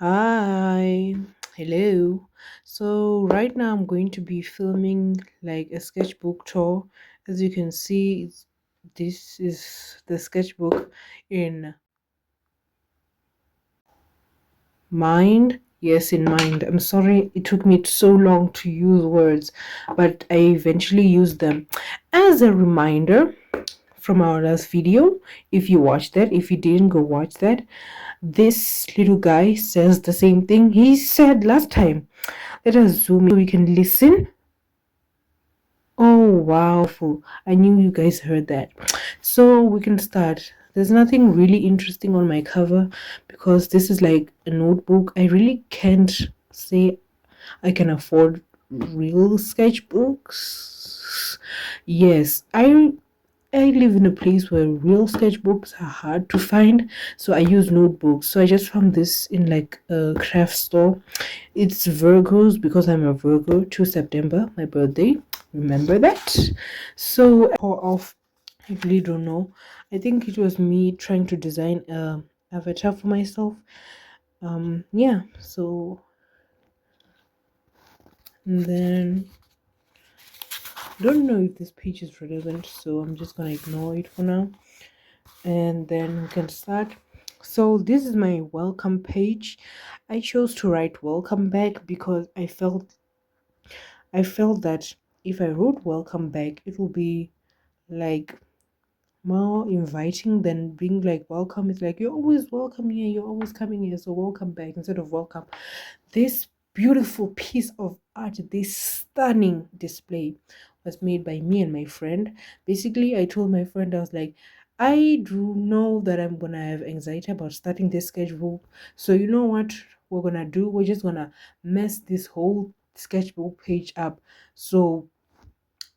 Hi, hello. So right now I'm going to be filming like a sketchbook tour. As you can see, this is the sketchbook in mind. Yes, in mind. I'm sorry it took me so long to use words, but I eventually used them. As a reminder from our last video, if you watched that, if you didn't, go watch that. This little guy says the same thing he said last time. Let us zoom in so we can listen. Oh, wow. I knew you guys heard that. So we can start. There's nothing really interesting on my cover because this is like a notebook. I really can't say I can afford real sketchbooks. Yes, I live in a place where real sketchbooks are hard to find, so I use notebooks. So I just found this in like a craft store. It's Virgo's because I'm a Virgo, 2 September, my birthday. Remember that? So, pour off, I really don't know. I think it was me trying to design a avatar for myself. Yeah, so and then I don't know if this page is relevant, so I'm just gonna ignore it for now. And then we can start. So this is my welcome page. I chose to write welcome back because I felt that if I wrote welcome back, it will be like more inviting than being like welcome. It's like you're always welcome here, you're always coming here, so welcome back instead of welcome. This beautiful piece of art, this stunning display was made by me and my friend. Basically, I told my friend, I was like, I do know that I'm gonna have anxiety about starting this sketchbook. So you know what we're gonna do? We're just gonna mess this whole sketchbook page up. So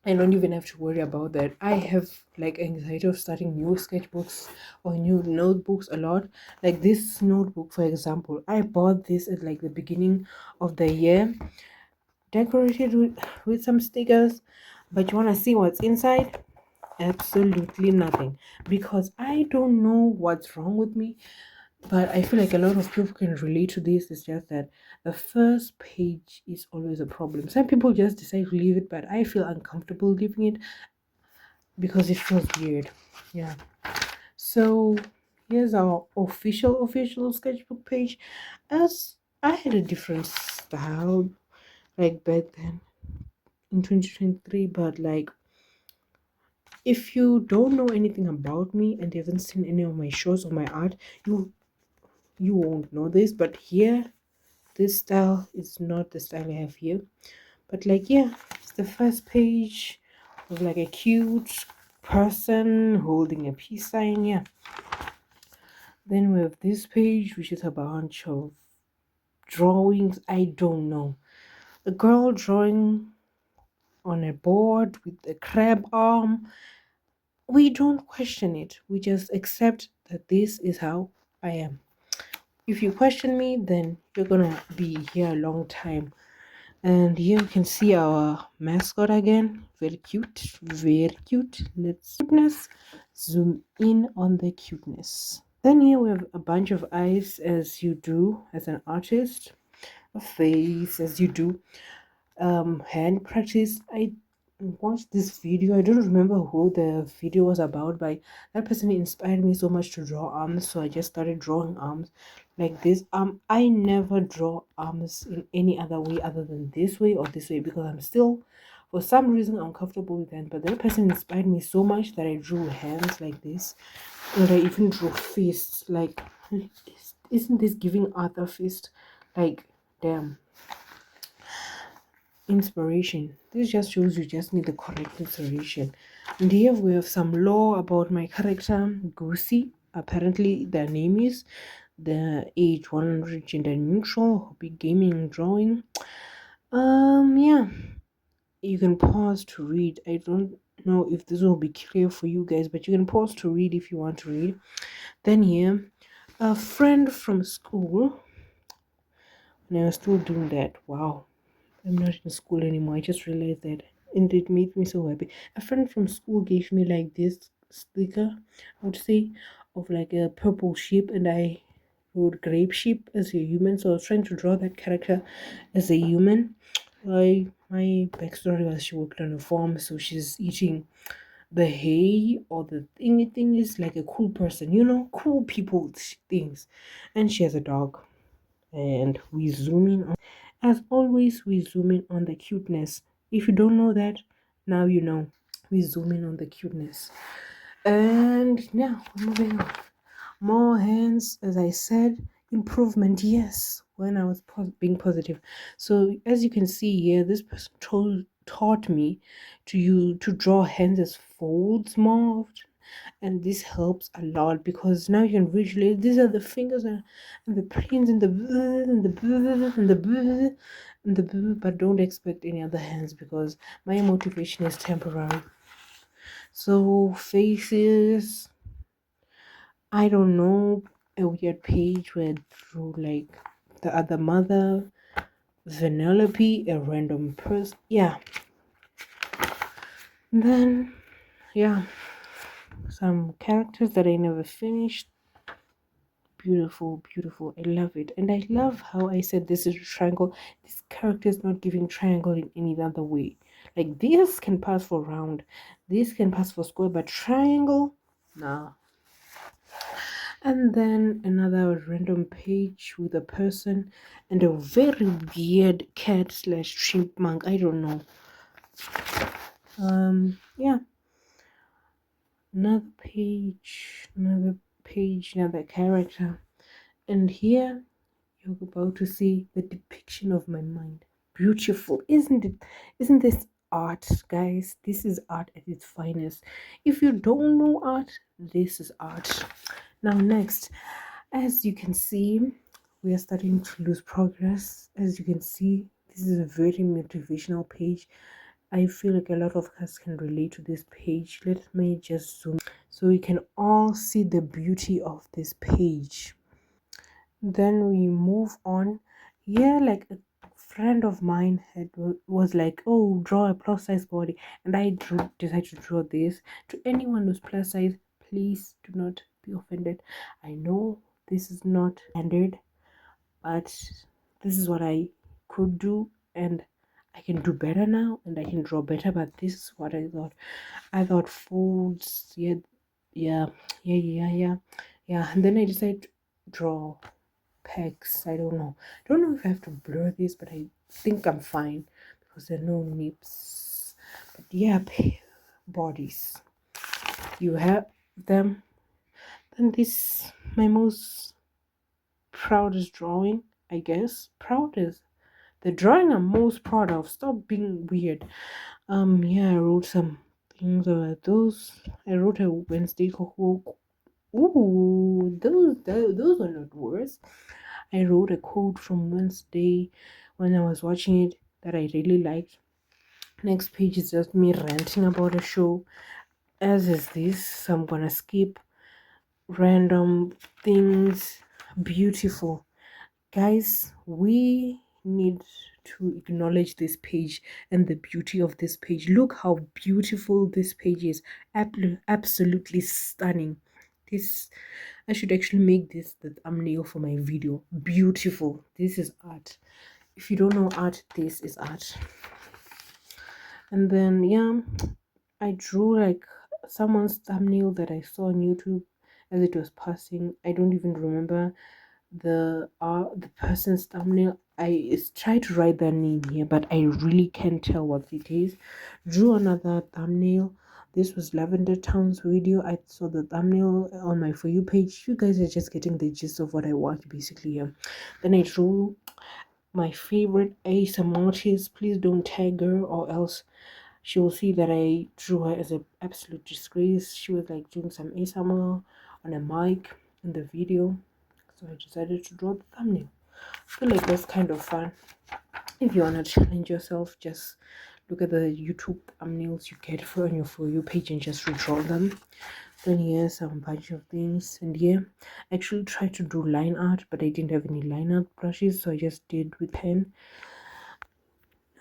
I don't even have to worry about that. I have like anxiety of starting new sketchbooks or new notebooks a lot. Like this notebook, for example, I bought this at like the beginning of the year, decorated with some stickers. But you want to see what's inside? Absolutely nothing. Because I don't know what's wrong with me, but I feel like a lot of people can relate to this. It's just that the first page is always a problem. Some people just decide to leave it, but I feel uncomfortable leaving it because it feels weird. Yeah. So here's our official sketchbook page. As I had a different style like back then in 2023, but like if you don't know anything about me and you haven't seen any of my shows or my art, you won't know this. But here, this style is not the style I have here. But like yeah, it's the first page of like a cute person holding a peace sign. Yeah. Then we have this page, which is a bunch of drawings. I don't know. A girl drawing on a board with a crab arm. We don't question it. We just accept that this is how I am. If you question me, then you're gonna be here a long time. And here you can see our mascot again. Very cute. Very cute. Let's cuteness. Zoom in on the cuteness. Then here we have a bunch of eyes as you do as an artist, a face as you do. Hand practice. I watched this video. I don't remember who the video was about, but that person inspired me so much to draw arms. So I just started drawing arms like this. I never draw arms in any other way other than this way or this way because I'm still for some reason uncomfortable with that. But that person inspired me so much that I drew hands like this. And I even drew fists. Like, isn't this giving Arthur fist? Like, damn. Inspiration. This just shows you just need the correct inspiration. And here we have some lore about my character, Goosey. Apparently, their name is the age 100, gender neutral, hobby gaming and drawing. Yeah, you can pause to read. I don't know if this will be clear for you guys, but you can pause to read if you want to read. Then here, a friend from school. And I was still doing that. Wow, I'm not in school anymore. I just realized that, and it made me so happy. A friend from school gave me like this sticker, I would say, of like a purple sheep, and I wrote grape sheep as a human, so I was trying to draw that character as a human. Like my backstory was she worked on a farm, so she's eating the hay or the thing is like a cool person, cool people things. And she has a dog. And we zoom in on, as always, we zoom in on the cuteness. If you don't know that, now you know. We zoom in on the cuteness. And now we're moving on. More hands, as I said, improvement, yes, when I was being positive. So as you can see here, this person taught me to draw hands as folds more often, and this helps a lot because now you can visualize these are the fingers and the planes and the and the and the and the, but don't expect any other hands because my motivation is temporary. So faces, I don't know, a weird page where I drew like the other mother, Vanellope, a random person. Yeah. Then, yeah, some characters that I never finished. Beautiful, beautiful. I love it. And I love how I said this is a triangle. This character is not giving triangle in any other way. Like this can pass for round, this can pass for square, but triangle, nah. And then another random page with a person and a very weird cat slash chipmunk. I don't know. Yeah. Another page, another character. And here you're about to see the depiction of my mind. Beautiful, isn't it? Isn't this art, guys? This is art at its finest. If you don't know art, this is art. Now, next, as you can see, we are starting to lose progress. As you can see, this is a very motivational page. I feel like a lot of us can relate to this page. Let me just zoom so we can all see the beauty of this page. Then we move on. Yeah, like a friend of mine was like, oh, draw a plus size body, and I decided to draw this. To anyone who's plus size, please do not be offended. I know this is not standard, but this is what I could do, and I can do better now, and I can draw better. But this is what I thought. I thought folds, yeah, yeah, yeah. And then I decided to draw pecs. I don't know if I have to blur this, but I think I'm fine because there are no nips. But yeah, bodies, you have them. Then this, my most proudest drawing, I guess. Proudest, the drawing I'm most proud of. Stop being weird. Yeah, I wrote some things about those. I wrote a Wednesday cookbook. Ooh, those were not worse. I wrote a quote from Wednesday when I was watching it that I really liked. Next page is just me ranting about a show, as is this. So I'm gonna skip random things. Beautiful. Guys, we need to acknowledge this page and the beauty of this page. Look how beautiful this page is. Absolutely stunning. This, I should actually make this the thumbnail for my video. Beautiful. This is art. If you don't know art, this is art. And then yeah, I drew like someone's thumbnail that I saw on YouTube as it was passing. I don't even remember the person's thumbnail. I tried to write their name here, but I really can't tell what it is. Drew another thumbnail. This was Lavender Town's video. I saw the thumbnail on my For You page. You guys are just getting the gist of what I want basically here. Then I drew my favorite ASMR artist. Please don't tag her or else she will see that I drew her as an absolute disgrace. She was like doing some ASMR on a mic in the video. So I decided to draw the thumbnail. I feel like that's kind of fun. If you want to challenge yourself, just look at the YouTube thumbnails you get for on your For You page and just redraw them. Then here's some bunch of things. And yeah, I actually tried to do line art, but I didn't have any line art brushes, so I just did with pen.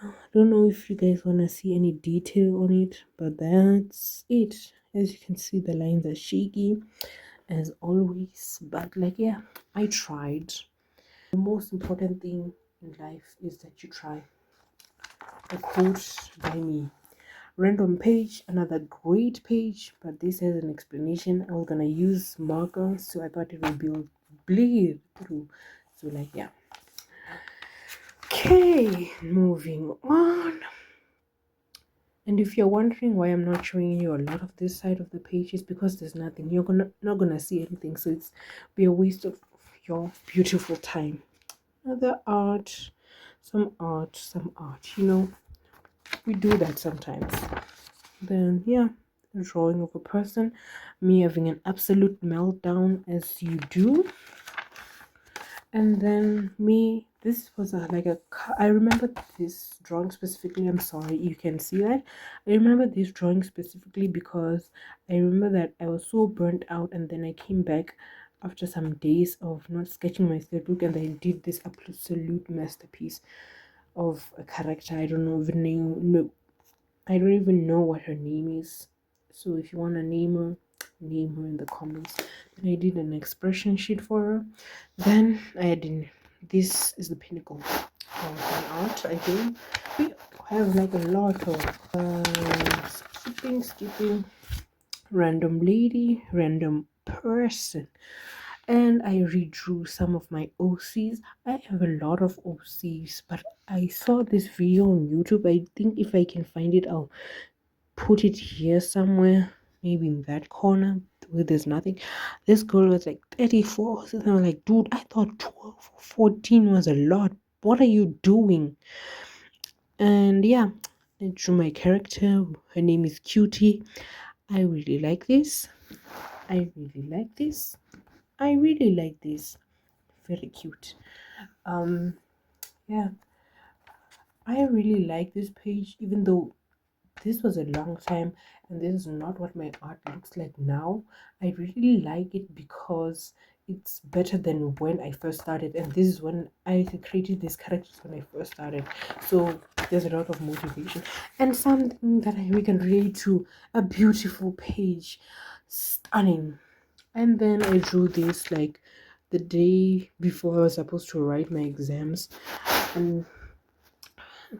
I don't know if you guys want to see any detail on it, but that's it. As you can see, the lines are shaky. as always, but like, yeah, I tried. The most important thing in life is that you try. A quote by me. Random page, another great page, but this has an explanation. I was gonna use markers, so I thought it would be bleed through. So like, yeah. Okay, moving on. And if you're wondering why I'm not showing you a lot of this side of the page, it's because there's nothing. You're not gonna see anything, so it's be a waste of your beautiful time. Other art, some art, some art. We do that sometimes. Then yeah, a drawing of a person, me having an absolute meltdown as you do. And then me, this was I remember this drawing specifically. I'm sorry, you can see that. I remember this drawing specifically because I remember that I was so burnt out, and then I came back after some days of not sketching my sketchbook, and I did this absolute masterpiece of a character. I don't know even no, I don't even know what her name is. So if you want to name her in the comments. Then I did an expression sheet for her. Then I did this is the pinnacle of my art. I think we have like a lot of skipping, random lady, random person. And I redrew some of my OCs. I have a lot of OCs, but I saw this video on YouTube. I think if I can find it, I'll put it here somewhere, maybe in that corner where there's nothing. This girl was like 34. So I was like, dude, I thought 12 or 14 was a lot. What are you doing? And yeah, I drew my character. Her name is Cutie. I really like this. I really like this. I really like this. Very cute. Um, yeah, I really like this page, even though this was a long time and this is not what my art looks like now. I really like it because it's better than when I first started, and this is when I created these characters when I first started. So there's a lot of motivation and something that we can relate to. A beautiful page, stunning. And then I drew this like the day before I was supposed to write my exams, and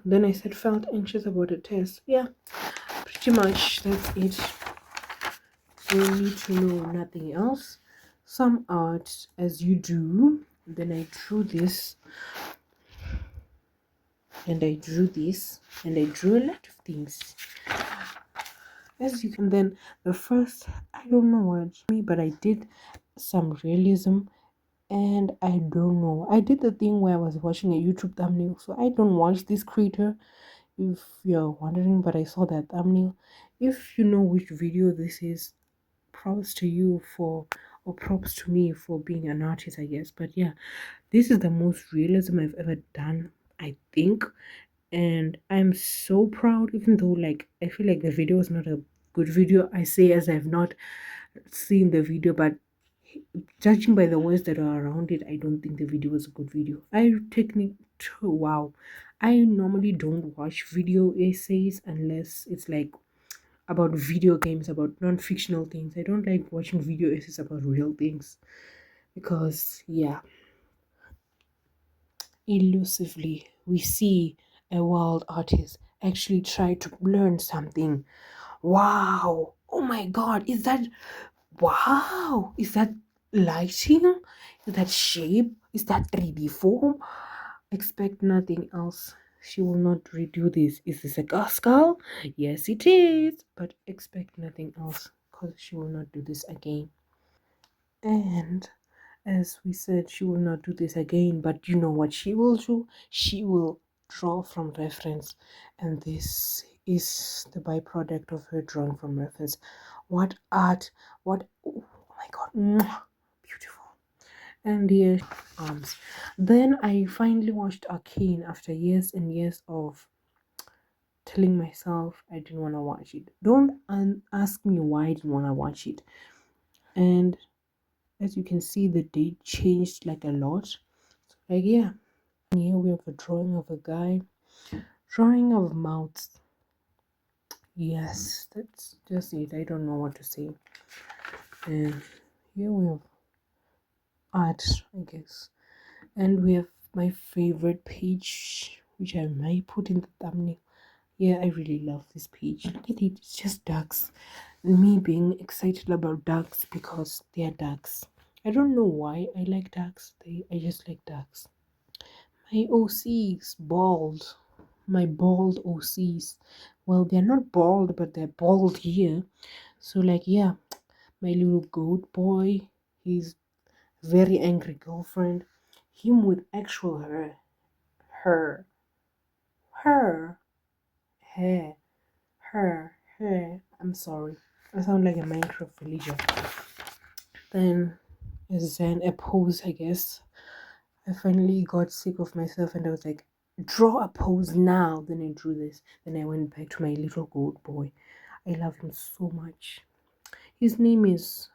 then I said felt anxious about the test. Yeah, pretty much that's it. You need to know nothing else. Some art as you do. Then I drew this, and I drew this, and I drew a lot of things as you can. Then the first, I don't know what me, but I did some realism. And I don't know, I did the thing where I was watching a YouTube thumbnail, so I don't watch this creator if you're wondering, but I saw that thumbnail. If you know which video this is, props to you for, or props to me for being an artist, I guess. But yeah, this is the most realism I've ever done, I think. And I'm so proud, even though like I feel like the video is not a good video. I say as I've not seen the video, but judging by the words that are around it, I don't think the video was a good video. Wow, I normally don't watch video essays unless it's like about video games, about non-fictional things. I don't like watching video essays about real things because yeah, elusively we see a wild artist actually try to learn something. Wow, oh my god, is that, wow, is that lighting? Is that shape? Is that 3D form? Expect nothing else. She will not redo this. Is this a skull? Yes, it is. But expect nothing else because she will not do this again. And as we said, she will not do this again. But you know what she will do? She will draw from reference. And this is the byproduct of her drawing from reference. What art! What, oh my god, mwah, beautiful. And the arms. Then I finally watched Arcane after years and years of telling myself I didn't want to watch it. Don't ask me why I didn't want to watch it. And as you can see, the date changed like a lot. So, like, yeah. Here we have a drawing of a guy, drawing of mouths. Yes, that's just it. I don't know what to say. And Here we have art, I guess. And we have my favorite page, which I might put in the thumbnail. Yeah, I really love this page. Look at it, it's just ducks. And me being excited about ducks because they are ducks. I don't know why I like ducks. I just like ducks. My OCs, bald. My bald OCs. Well, they're not bald, but they're bald here. So, like, yeah, my little goat boy, his very angry girlfriend, him with actual her, her, hair, hair. I'm sorry. I sound like a Minecraft villager. Then, as then a pose, I guess. I finally got sick of myself and I was like, draw a pose now. Then I drew this. Then I went back to my little goat boy. I love him so much. His name is.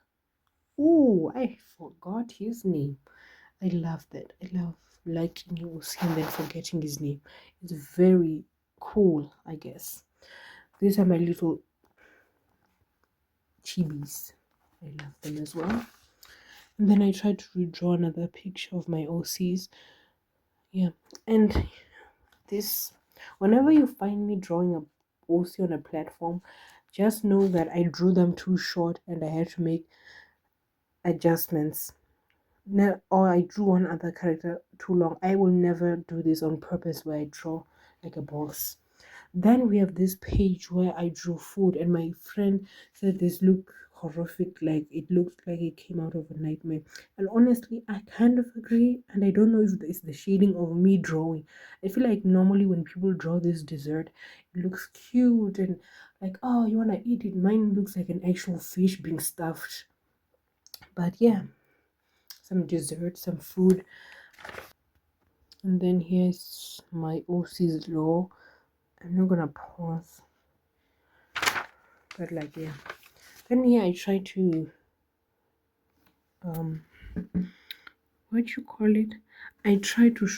Oh, I forgot his name. I love that. I love liking him and then forgetting his name. It's very cool, I guess. These are my little chibis. I love them as well. And then I tried to redraw another picture of my OCs. Yeah. And this, whenever you find me drawing a OC on a platform, just know that I drew them too short and I had to make adjustments. Now, or I drew one other character too long. I will never do this on purpose where I draw like a boss. Then we have this page where I drew food, and my friend said this looked horrific, like it looked like it came out of a nightmare. And honestly, I kind of agree, and I don't know if it's the shading of me drawing. I feel like normally when people draw this dessert, it looks cute and like, oh, you wanna eat it. Mine looks like an actual fish being stuffed. But yeah, some dessert, some food. And then here's my OC's law. I'm not gonna pause, but like, yeah. Then here I try to what you call it? I try to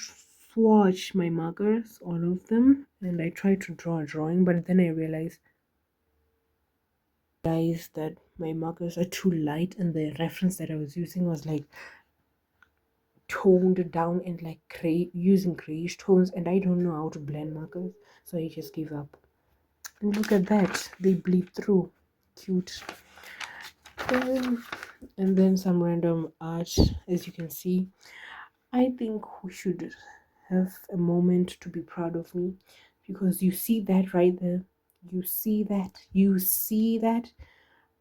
swatch my markers, all of them, and I try to draw a drawing, but then I realized that my markers are too light and the reference that I was using was like toned down and like using grayish tones, and I don't know how to blend markers, so I just give up. And look at that, they bleed through. Cute. And then some random art, as you can see. I think we should have a moment to be proud of me, because you see that right there. You see that. You see that.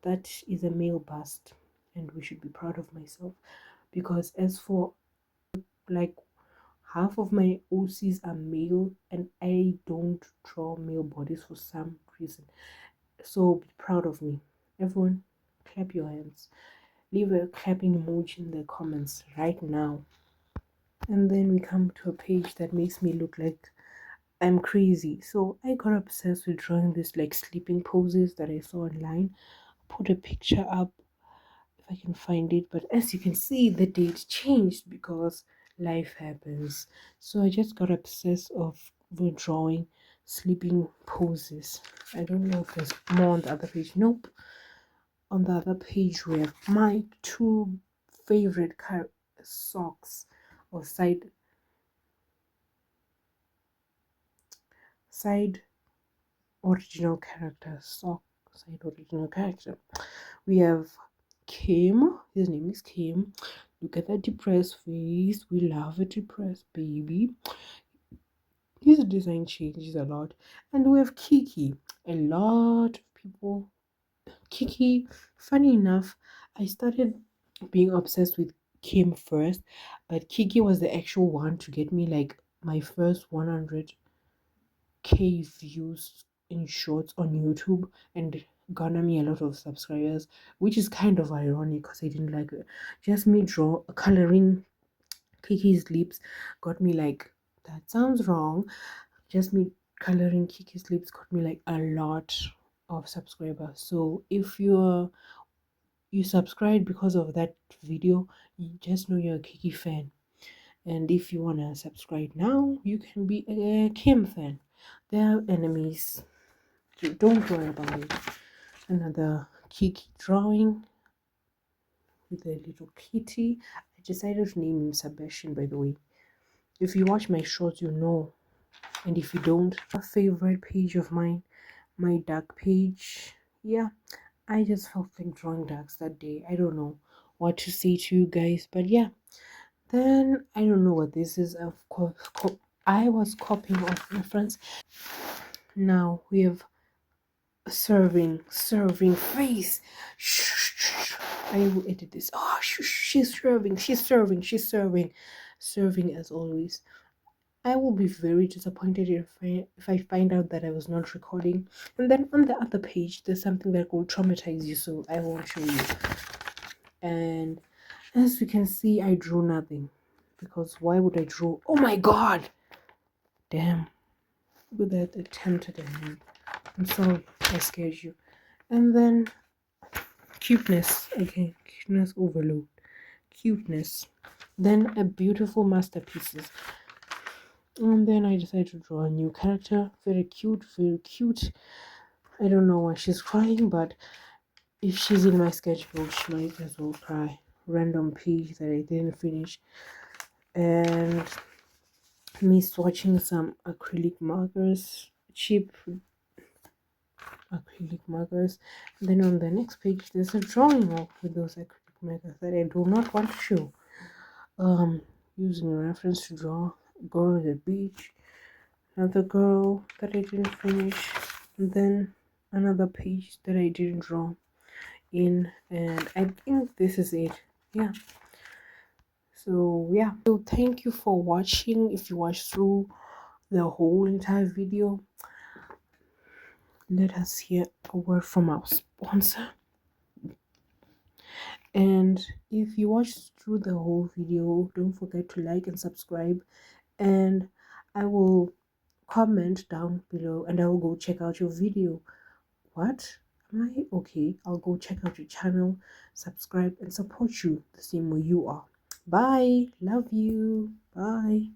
That is a male bust, and we should be proud of myself, because as for like half of my OCs are male, and I don't draw male bodies for some reason. So be proud of me. Everyone, clap your hands. Leave a clapping emoji in the comments right now. And then we come to a page that makes me look like I'm crazy. So I got obsessed with drawing this like sleeping poses that I saw online. Put a picture up if I can find it. But as you can see, the date changed because life happens. So I just got obsessed with drawing sleeping poses. I don't know if there's more on the other page. Nope. On the other page we have my two favorite socks or side original character, sock side original character. We have Kim. His name is Kim. Look at that depressed face. We love a depressed baby. His design changes a lot. And we have Kiki. A lot of people. Kiki, funny enough, I started being obsessed with Kim first, but Kiki was the actual one to get me like my first 100K views in shorts on YouTube and garner me a lot of subscribers, which is kind of ironic because I didn't like it. Just me coloring Kiki's lips got me like, that sounds wrong. Just me coloring Kiki's lips got me like a lot of subscribers. So if you subscribe because of that video, you just know you're a Kiki fan. And if you wanna subscribe now, you can be a Kim fan. They're enemies. Don't worry about it. Another Kiki drawing. with a little kitty. I decided to name him Sebastian, by the way. If you watch my shorts, you know. And if you don't, a favorite page of mine, my duck page. Yeah, I just felt like drawing ducks that day. I don't know what to say to you guys, but yeah. Then I don't know what this is. Of course, I was copying off reference. Now we have serving face. I will edit this. Oh, she's serving as always. I will be very disappointed if I find out that I was not recording. And then on the other page, there's something that will traumatize you, so I won't show you. And as you can see, I drew nothing, because why would I draw? Oh my god! Damn. With that attempt at a hand. I'm sorry, I scared you. And then cuteness. Okay, cuteness overload. Cuteness. Then a beautiful masterpieces. And then I decided to draw a new character. Very cute, very cute. I don't know why she's crying, but if she's in my sketchbook, she might as well cry. Random page that I didn't finish. And me swatching some acrylic markers, cheap acrylic markers. And then on the next page, there's a drawing of with those acrylic markers that I do not want to show. Using a reference to draw a girl at the beach, another girl that I didn't finish, and then another page that I didn't draw in, and I think this is it. Yeah. So yeah. So thank you for watching. If you watched through the whole entire video, let us hear a word from our sponsor. And if you watched through the whole video, don't forget to like and subscribe, and I will comment down below and I will go check out your video. What? Am I okay? I'll go check out your channel, subscribe, and support you the same way you are. Bye. Love you. Bye.